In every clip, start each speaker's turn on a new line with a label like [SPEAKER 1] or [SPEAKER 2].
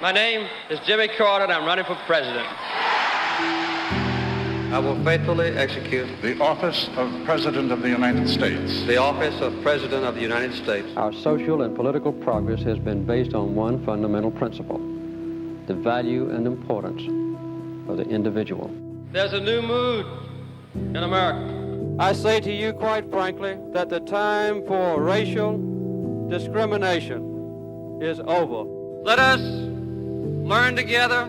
[SPEAKER 1] My name is Jimmy Carter, and I'm running for president.
[SPEAKER 2] I will faithfully execute
[SPEAKER 3] the office of President of the United States.
[SPEAKER 2] the office of President of the United States.
[SPEAKER 4] Our social and political progress has been based on one fundamental principle: the value and importance of the individual.
[SPEAKER 1] There's a new mood in America.
[SPEAKER 4] I say to you quite frankly that the time for racial discrimination is over.
[SPEAKER 1] Let us learn together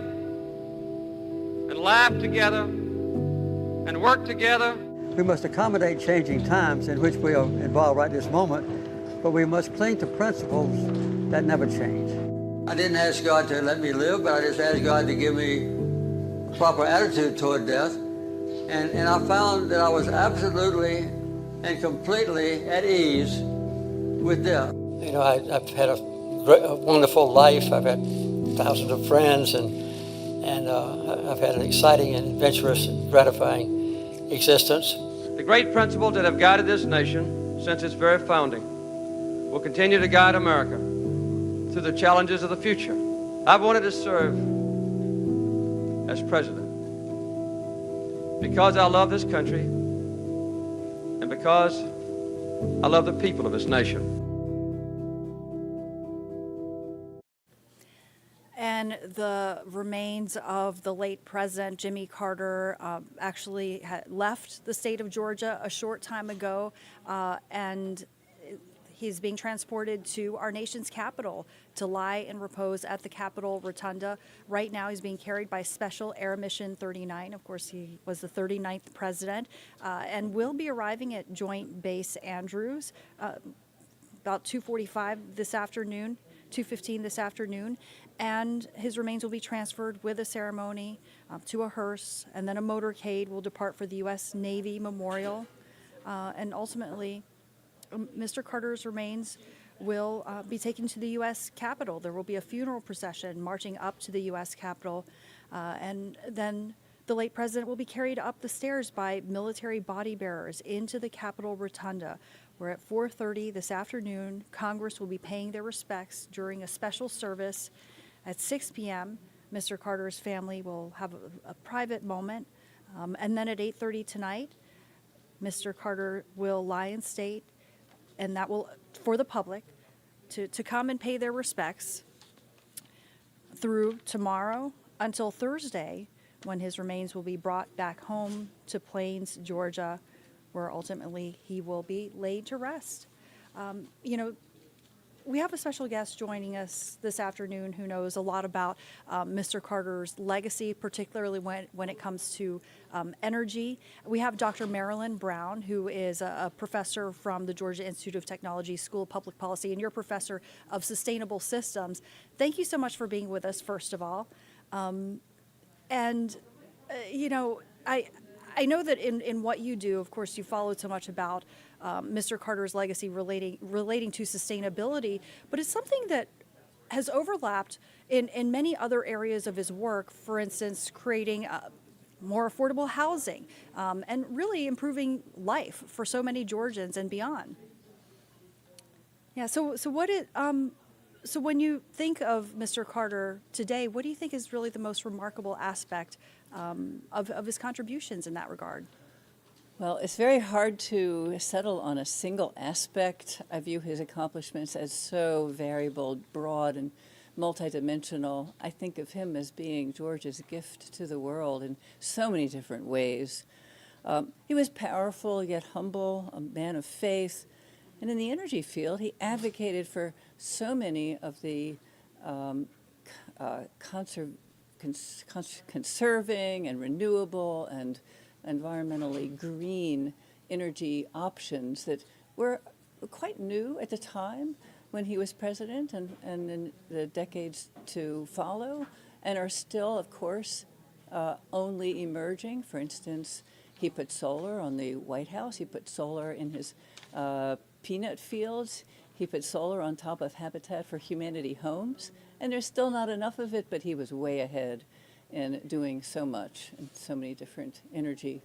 [SPEAKER 1] and laugh together and work together.
[SPEAKER 5] We must accommodate changing times in which we are involved right this moment, but we must cling to principles that never change. I didn't ask God to let me live, but I just asked God to give me a proper attitude toward death. And I found that I was absolutely and completely at ease with death. You know, I've had a wonderful life. I've had thousands of friends, and I've had an exciting and adventurous and gratifying existence.
[SPEAKER 1] The great principles that have guided this nation since its very founding will continue to guide America through the challenges of the future. I've wanted to serve as president because I love this country and because I love the people of this nation.
[SPEAKER 6] And the remains of the late President Jimmy Carter actually had left the state of Georgia a short time ago, and he's being transported to our nation's capital to lie and repose at the Capitol Rotunda. Right now, he's being carried by Special Air Mission 39. Of course, he was the 39th president, and will be arriving at Joint Base Andrews about 2:45 this afternoon. 2:15 this afternoon, and his remains will be transferred with a ceremony to a hearse, and then a motorcade will depart for the U.S. Navy Memorial, and ultimately Mr. Carter's remains will be taken to the U.S. Capitol. There will be a funeral procession marching up to the U.S. Capitol, and then the late president will be carried up the stairs by military body bearers into the Capitol Rotunda, where at 4:30 this afternoon, Congress will be paying their respects during a special service. At 6 p.m., Mr. Carter's family will have a private moment, and then at 8:30 tonight, Mr. Carter will lie in state, and that will, for the public, to come and pay their respects through tomorrow until Thursday, when his remains will be brought back home to Plains, Georgia, where ultimately he will be laid to rest. We have a special guest joining us this afternoon who knows a lot about Mr. Carter's legacy, particularly when it comes to energy. We have Dr. Marilyn Brown, who is a professor from the Georgia Institute of Technology School of Public Policy, and you're a professor of sustainable systems. Thank you so much for being with us, first of all. I know that in what you do, of course, you followed so much about Mr. Carter's legacy relating to sustainability, but it's something that has overlapped in many other areas of his work. For instance, creating more affordable housing and really improving life for so many Georgians and beyond. Yeah. So when you think of Mr. Carter today, what do you think is really the most remarkable aspect of his contributions in that regard?
[SPEAKER 7] Well, it's very hard to settle on a single aspect. I view his accomplishments as so variable, broad, and multidimensional. I think of him as being Georgia's gift to the world in so many different ways. He was powerful yet humble, a man of faith. And in the energy field, he advocated for so many of the conserving and renewable and environmentally green energy options that were quite new at the time when he was president and in the decades to follow, and are still, of course, only emerging. For instance, he put solar on the White House. He put solar in his peanut fields. He put solar on top of Habitat for Humanity homes. And there's still not enough of it, but he was way ahead in doing so much in so many different energy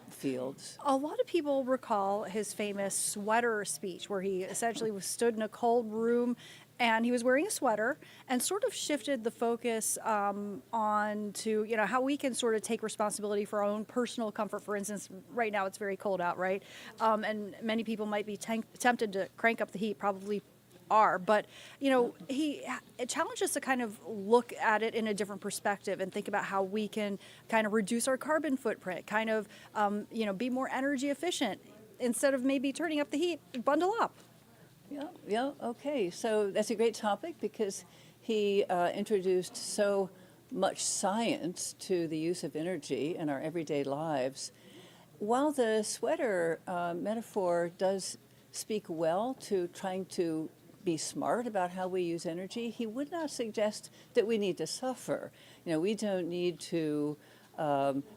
[SPEAKER 7] fields.
[SPEAKER 6] A lot of people recall his famous sweater speech, where he essentially stood in a cold room and he was wearing a sweater and sort of shifted the focus on to, how we can sort of take responsibility for our own personal comfort. For instance, right now it's very cold out, right? And many people might be tempted to crank up the heat, probably are, but it challenged us to kind of look at it in a different perspective and think about how we can kind of reduce our carbon footprint, kind of be more energy efficient. Instead of maybe turning up the heat, bundle up.
[SPEAKER 7] Yeah, okay. So that's a great topic because he introduced so much science to the use of energy in our everyday lives. While the sweater metaphor does speak well to trying to be smart about how we use energy, he would not suggest that we need to suffer. We don't need to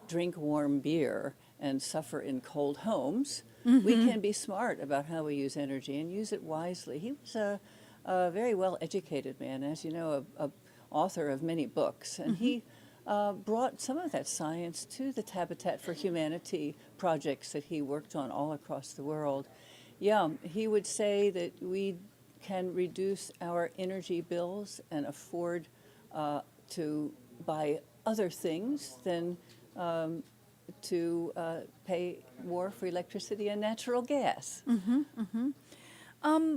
[SPEAKER 7] drink warm beer and suffer in cold homes. Mm-hmm. We can be smart about how we use energy and use it wisely. He was a very well-educated man, as you know, a author of many books, and he brought some of that science to the Habitat for Humanity projects that he worked on all across the world. Yeah, he would say that we can reduce our energy bills and afford to buy other things than to pay more for electricity and natural gas.
[SPEAKER 6] Mm-hmm, mm-hmm.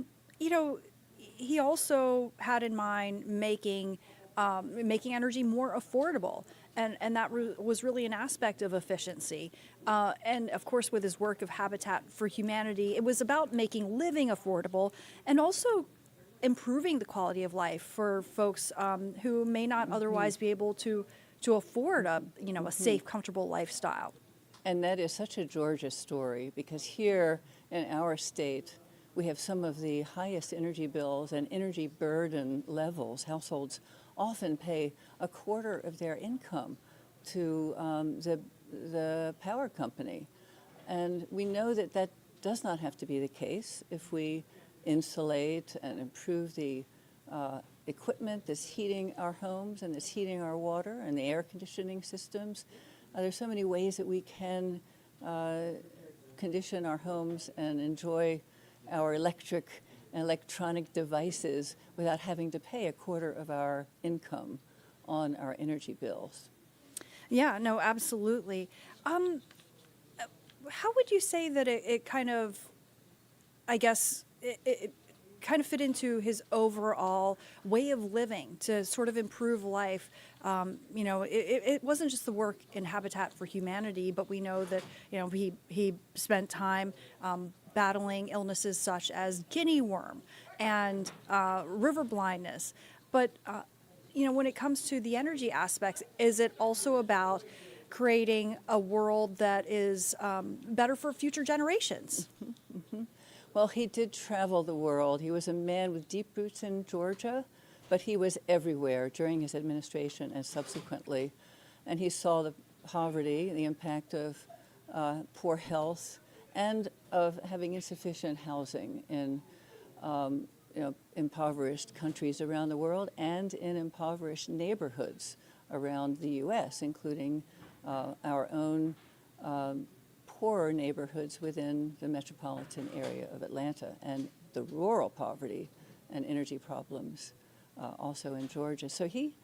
[SPEAKER 6] He also had in mind making energy more affordable, and that was really an aspect of efficiency. And of course, with his work of Habitat for Humanity, it was about making living affordable and also improving the quality of life for folks who may not otherwise be able to afford a safe, comfortable lifestyle.
[SPEAKER 7] And that is such a Georgia story, because here in our state, we have some of the highest energy bills and energy burden levels. Households often pay a quarter of their income to the power company. And we know that that does not have to be the case if we insulate and improve the equipment that's heating our homes and that's heating our water and the air conditioning systems. There's so many ways that we can condition our homes and enjoy our electric and electronic devices without having to pay a quarter of our income on our energy bills.
[SPEAKER 6] Yeah, no, absolutely. How would you say that it kind of, I guess, it kind of fit into his overall way of living to sort of improve life? It wasn't just the work in Habitat for Humanity, but we know that, he spent time battling illnesses such as guinea worm and river blindness. But, when it comes to the energy aspects, is it also about creating a world that is better for future generations?
[SPEAKER 7] Mm-hmm, mm-hmm. Well, he did travel the world. He was a man with deep roots in Georgia, but he was everywhere during his administration and subsequently. And he saw the poverty, the impact of poor health, and of having insufficient housing in impoverished countries around the world and in impoverished neighborhoods around the U.S., including our own poorer neighborhoods within the metropolitan area of Atlanta, and the rural poverty and energy problems also in Georgia. So he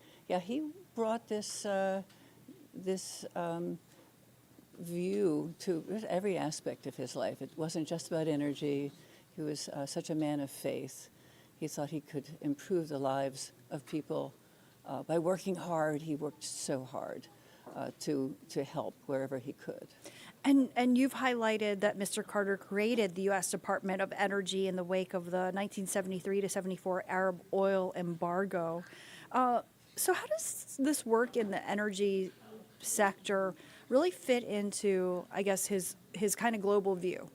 [SPEAKER 7] brought this view to every aspect of his life. It wasn't just about energy. He was such a man of faith. He thought he could improve the lives of people by working hard. He worked so hard to help wherever he could.
[SPEAKER 6] And you've highlighted that Mr. Carter created the U.S. Department of Energy in the wake of the 1973 to 74 Arab oil embargo. So how does this work in the energy sector really fit into, I guess, his kind of global view?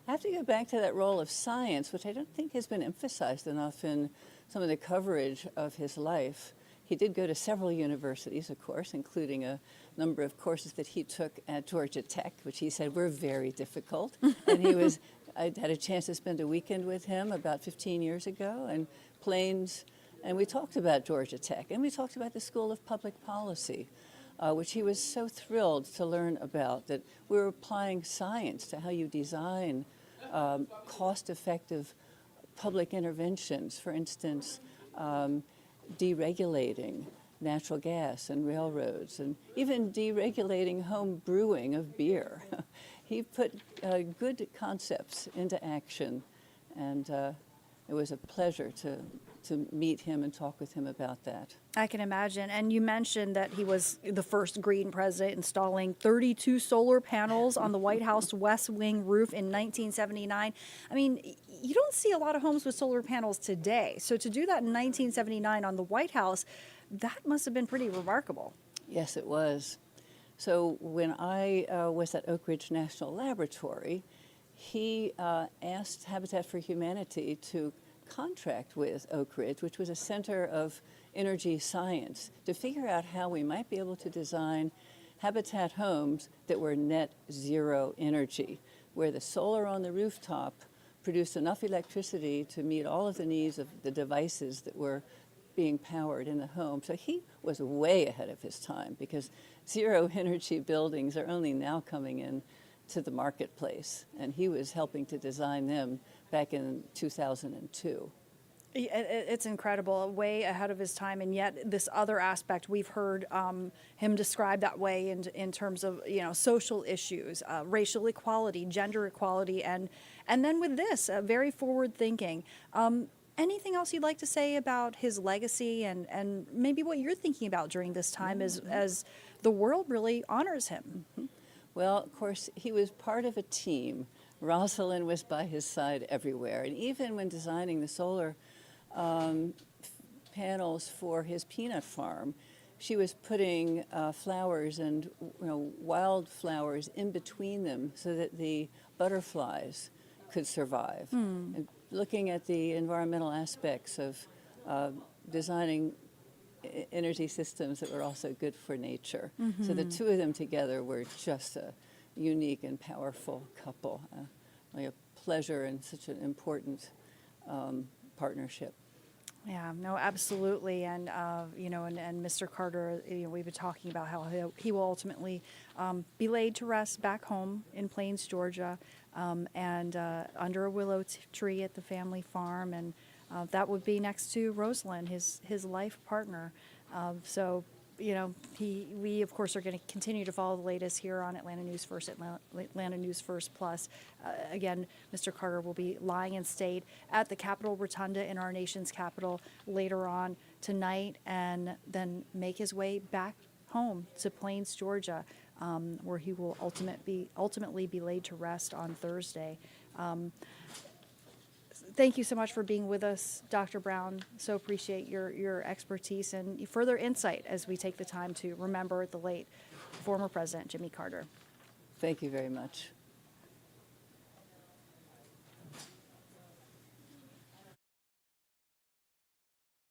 [SPEAKER 7] I have to go back to that role of science, which I don't think has been emphasized enough in some of the coverage of his life. He did go to several universities, of course, including a number of courses that he took at Georgia Tech, which he said were very difficult. And I had a chance to spend a weekend with him about 15 years ago, and planes, and we talked about Georgia Tech, and we talked about the School of Public Policy, which he was so thrilled to learn about, that we're applying science to how you design cost-effective public interventions, for instance, deregulating natural gas and railroads, and even deregulating home brewing of beer. He put good concepts into action, and it was a pleasure to meet him and talk with him about that.
[SPEAKER 6] I can imagine. And you mentioned that he was the first green president installing 32 solar panels on the White House West Wing roof in 1979. I mean, you don't see a lot of homes with solar panels today. So to do that in 1979 on the White House, that must have been pretty remarkable.
[SPEAKER 7] Yes, it was. So when I was at Oak Ridge National Laboratory, he asked Habitat for Humanity to contract with Oak Ridge, which was a center of energy science, to figure out how we might be able to design habitat homes that were net zero energy, where the solar on the rooftop produced enough electricity to meet all of the needs of the devices that were being powered in the home. So he was way ahead of his time, because zero energy buildings are only now coming in to the marketplace, and he was helping to design them back in 2002.
[SPEAKER 6] It's incredible, way ahead of his time, and yet this other aspect we've heard him describe that way in terms of social issues, racial equality, gender equality, and then with this very forward thinking. Anything else you'd like to say about his legacy and maybe what you're thinking about during this time as the world really honors him?
[SPEAKER 7] Well, of course, he was part of a team. Rosalind was by his side everywhere, and even when designing the solar panels for his peanut farm, she was putting flowers and wildflowers in between them so that the butterflies could survive. And looking at the environmental aspects of designing energy systems that were also good for nature. So the two of them together were just a unique and powerful couple. Like a pleasure and such an important partnership.
[SPEAKER 6] Yeah, no, absolutely, and and Mr. Carter, we've been talking about how he will ultimately be laid to rest back home in Plains, Georgia, and under a willow tree at the family farm, and that would be next to Rosalind, his life partner. So, we of course are going to continue to follow the latest here on Atlanta News First, Atlanta News First Plus. Again, Mr. Carter will be lying in state at the Capitol Rotunda in our nation's capital later on tonight, and then make his way back home to Plains, Georgia, where he will ultimately be laid to rest on Thursday. Thank you so much for being with us, Dr. Brown. So appreciate your expertise and further insight as we take the time to remember the late former President Jimmy Carter.
[SPEAKER 7] Thank you very much.